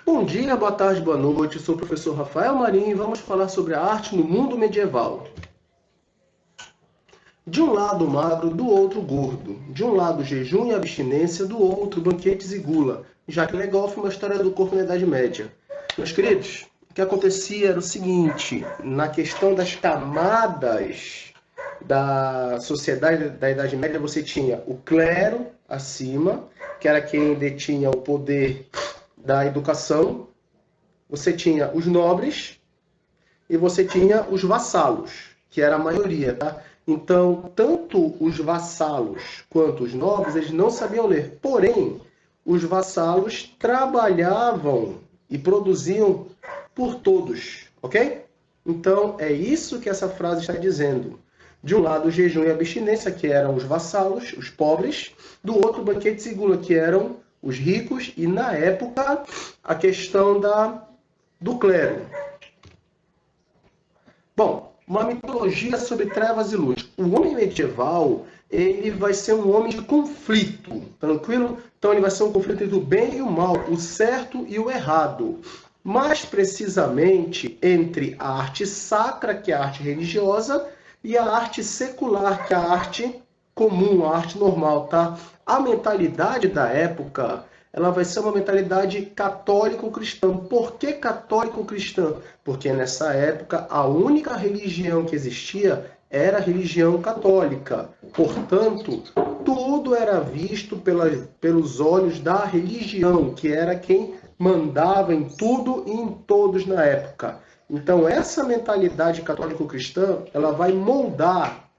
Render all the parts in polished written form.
Bom dia, boa tarde, boa noite. Eu sou o professor Rafael Marinho e vamos falar sobre a arte no mundo medieval. De um lado magro, do outro gordo. De um lado jejum e abstinência, do outro banquetes e gula. Jacques Le Goff, uma história do corpo na Idade Média. Meus queridos, o que acontecia era o seguinte, na questão das camadas da sociedade da Idade Média, você tinha o clero acima, que era quem detinha o poder da educação. Você tinha os nobres e você tinha os vassalos, que era a maioria, tá? Então, tanto os vassalos quanto os nobres, eles não sabiam ler. Porém, os vassalos trabalhavam e produziam por todos, ok? Então, é isso que essa frase está dizendo. De um lado, o jejum e a abstinência, que eram os vassalos, os pobres. Do outro, banquetes e gula, que eram os ricos. E, na época, a questão do clero. Bom, uma mitologia sobre trevas e luz. O homem medieval, ele vai ser um homem de conflito, tranquilo? Então ele vai ser um conflito entre o bem e o mal, o certo e o errado. Mais precisamente entre a arte sacra, que é a arte religiosa, e a arte secular, que é a arte comum, a arte normal, tá? A mentalidade da época, ela vai ser uma mentalidade católico-cristã. Por que católico-cristã? Porque nessa época a única religião que existia era a religião católica. Portanto, tudo era visto pelos olhos da religião, que era quem mandava em tudo e em todos na época. Então, essa mentalidade católico-cristã, ela vai moldar,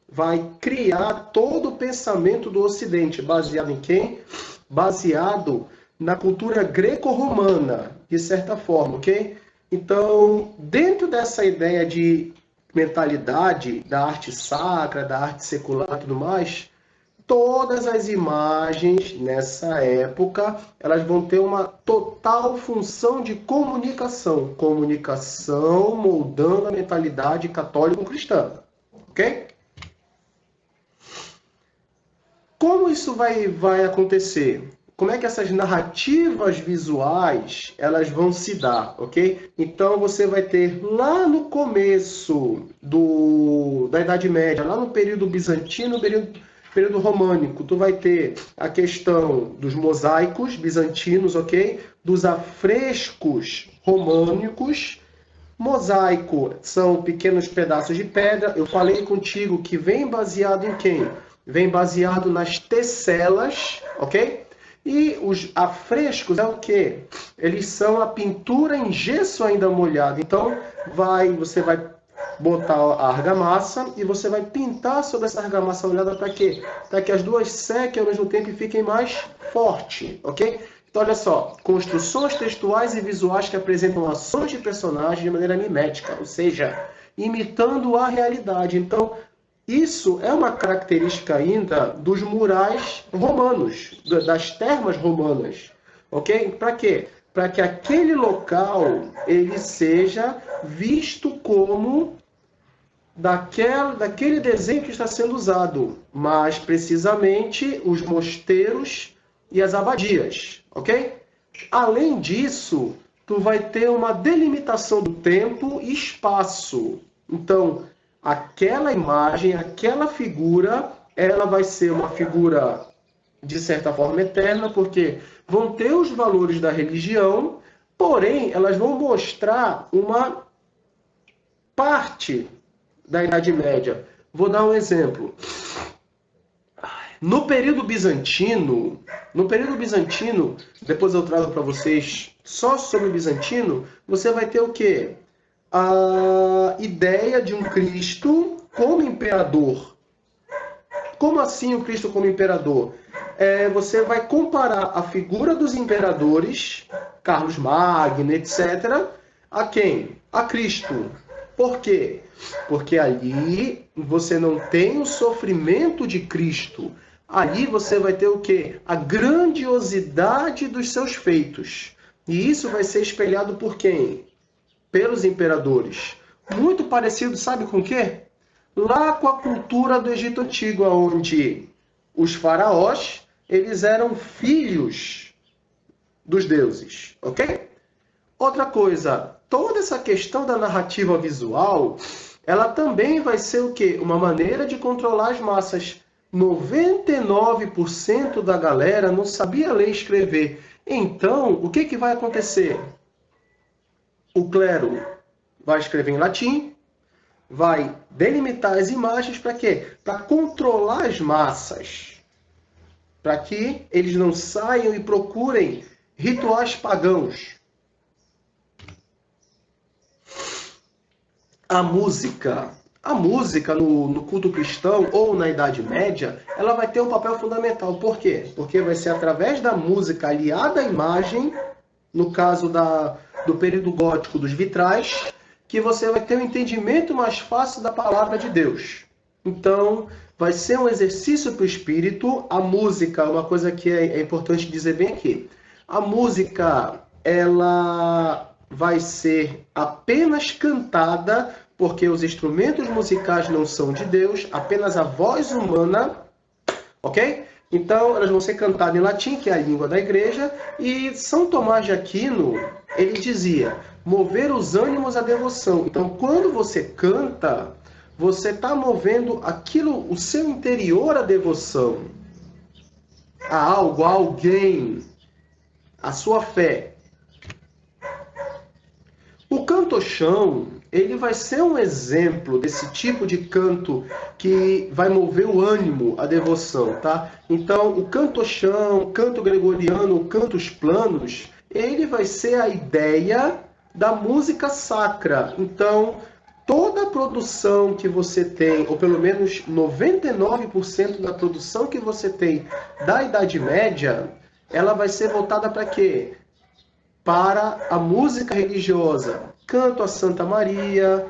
vai criar todo o pensamento do Ocidente, baseado em quem? Baseado na cultura greco-romana, de certa forma, ok? Então, dentro dessa ideia de mentalidade da arte sacra, da arte secular e tudo mais, todas as imagens nessa época, elas vão ter uma total função de comunicação. Comunicação moldando a mentalidade católico-cristã, ok? Como isso vai acontecer? Como é que essas narrativas visuais elas vão se dar, ok? Então você vai ter lá no começo da Idade Média, lá no período bizantino, período românico, tu vai ter a questão dos mosaicos bizantinos, ok? Dos afrescos românicos. Mosaico são pequenos pedaços de pedra. Eu falei contigo que vem baseado em quem? Vem baseado nas tesselas, ok? E os afrescos é o quê? Eles são a pintura em gesso ainda molhado. Então, você vai botar a argamassa e você vai pintar sobre essa argamassa molhada para quê? Para que as duas sequem ao mesmo tempo e fiquem mais fortes, ok? Então, olha só, construções textuais e visuais que apresentam ações de personagens de maneira mimética, ou seja, imitando a realidade. Então, isso é uma característica ainda dos murais romanos, das termas romanas, ok? Para quê? Para que aquele local ele seja visto como daquele desenho que está sendo usado, mais precisamente os mosteiros e as abadias, ok? Além disso, tu vai ter uma delimitação do tempo e espaço. Então, aquela imagem, aquela figura, ela vai ser uma figura de certa forma eterna, porque vão ter os valores da religião, porém elas vão mostrar uma parte da Idade Média. Vou dar um exemplo. No período bizantino, depois eu trago para vocês só sobre o bizantino, você vai ter o quê? A ideia de um Cristo como imperador. Como assim o Cristo como imperador? Você vai comparar a figura dos imperadores, Carlos Magno, etc., a quem? A Cristo. Por quê? Porque ali você não tem o sofrimento de Cristo. Ali você vai ter o quê? A grandiosidade dos seus feitos. E isso vai ser espelhado por quem? Pelos imperadores. Muito parecido, sabe com o quê? Lá com a cultura do Egito Antigo, onde os faraós, eles eram filhos dos deuses, ok? Outra coisa, toda essa questão da narrativa visual, ela também vai ser o quê? Uma maneira de controlar as massas. 99% da galera não sabia ler e escrever. Então, o que vai acontecer? O clero vai escrever em latim, vai delimitar as imagens para quê? Para controlar as massas. Para que eles não saiam e procurem rituais pagãos. A música no culto cristão ou na Idade Média, ela vai ter um papel fundamental. Por quê? Porque vai ser através da música aliada à imagem, no caso do período gótico dos vitrais, que você vai ter um entendimento mais fácil da palavra de Deus. Então, vai ser um exercício para o espírito. A música, uma coisa que é importante dizer bem aqui, a música, ela vai ser apenas cantada, porque os instrumentos musicais não são de Deus, apenas a voz humana, ok? Então, elas vão ser cantadas em latim, que é a língua da igreja, e São Tomás de Aquino, ele dizia, mover os ânimos à devoção. Então, quando você canta, você está movendo aquilo, o seu interior à devoção, a algo, a alguém, a sua fé. O canto-chão, ele vai ser um exemplo desse tipo de canto que vai mover o ânimo, a devoção, tá? Então, o canto-chão, canto gregoriano, cantos planos, ele vai ser a ideia da música sacra. Então, toda a produção que você tem, ou pelo menos 99% da produção que você tem da Idade Média, ela vai ser voltada para quê? Para a música religiosa, canto a Santa Maria,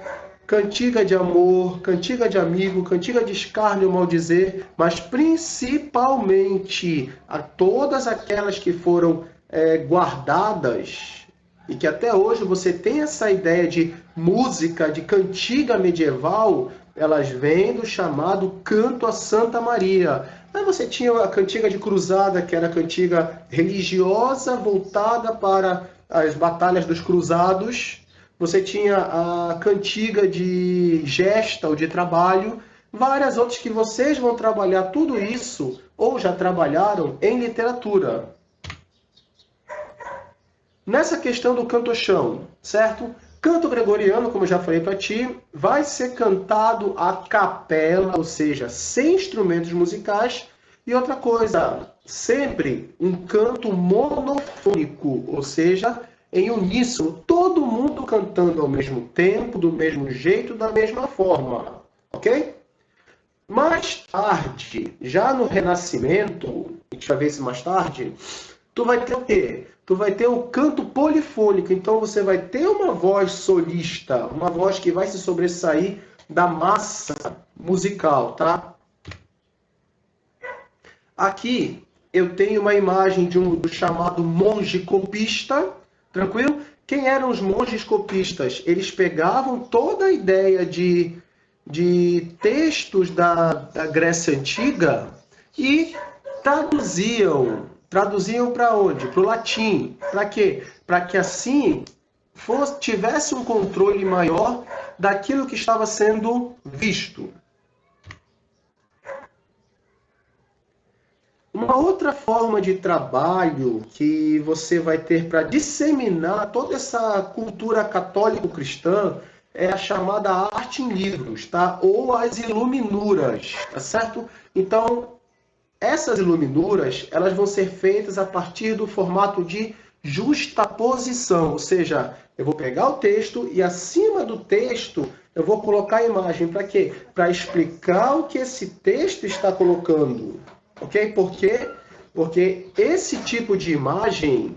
cantiga de amor, cantiga de amigo, cantiga de escárnio, maldizer, mas principalmente a todas aquelas que foram guardadas e que até hoje você tem essa ideia de música, de cantiga medieval, elas vêm do chamado canto a Santa Maria. Aí você tinha a cantiga de cruzada, que era a cantiga religiosa voltada para as batalhas dos cruzados. Você tinha a cantiga de gesta ou de trabalho. Várias outras que vocês vão trabalhar tudo isso, ou já trabalharam, em literatura. Nessa questão do canto-chão, certo? Canto gregoriano, como eu já falei para ti, vai ser cantado a capela, ou seja, sem instrumentos musicais. E outra coisa, sempre um canto monofônico, ou seja, em uníssono, todo mundo cantando ao mesmo tempo, do mesmo jeito, da mesma forma, ok? Mais tarde, já no Renascimento, a gente vai ver isso mais tarde, tu vai ter o quê? Tu vai ter o canto polifônico, então você vai ter uma voz solista, uma voz que vai se sobressair da massa musical, tá? Aqui eu tenho uma imagem do chamado monge copista, tranquilo? Quem eram os monges copistas? Eles pegavam toda a ideia de textos da Grécia Antiga e traduziam. Traduziam para onde? Para o latim. Para quê? Para que assim tivesse um controle maior daquilo que estava sendo visto. Uma outra forma de trabalho que você vai ter para disseminar toda essa cultura católico-cristã é a chamada arte em livros, tá? Ou as iluminuras, tá certo? Então, essas iluminuras, elas vão ser feitas a partir do formato de justaposição, ou seja, eu vou pegar o texto e acima do texto eu vou colocar a imagem. Para quê? Para explicar o que esse texto está colocando. Ok? Por quê? Porque esse tipo de imagem,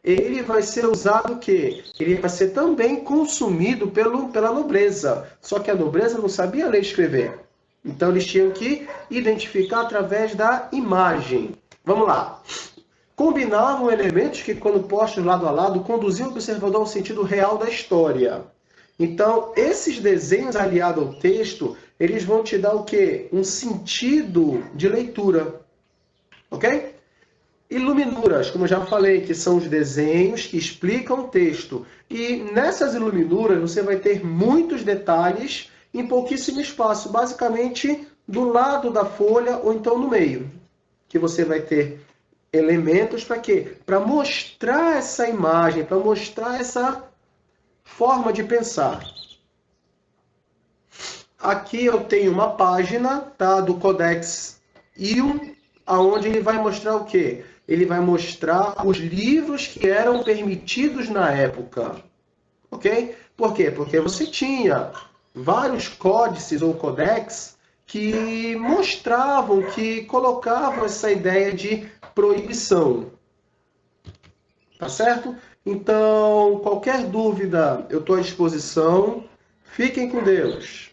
ele vai ser usado o quê? Ele vai ser também consumido pela nobreza. Só que a nobreza não sabia ler e escrever. Então eles tinham que identificar através da imagem. Vamos lá. Combinavam elementos que, quando postos lado a lado, conduziam o observador ao sentido real da história. Então, esses desenhos aliados ao texto, eles vão te dar o quê? Um sentido de leitura. Ok? Iluminuras, como eu já falei, que são os desenhos que explicam o texto. E nessas iluminuras você vai ter muitos detalhes em pouquíssimo espaço, basicamente do lado da folha ou então no meio, que você vai ter elementos para quê? Para mostrar essa imagem, para mostrar essa forma de pensar. Aqui eu tenho uma página, tá, do Codex IO, aonde ele vai mostrar o quê? Ele vai mostrar os livros que eram permitidos na época, ok? Por quê? Porque você tinha vários códices ou codex que mostravam, que colocavam essa ideia de proibição, tá certo? Então, qualquer dúvida, eu estou à disposição. Fiquem com Deus.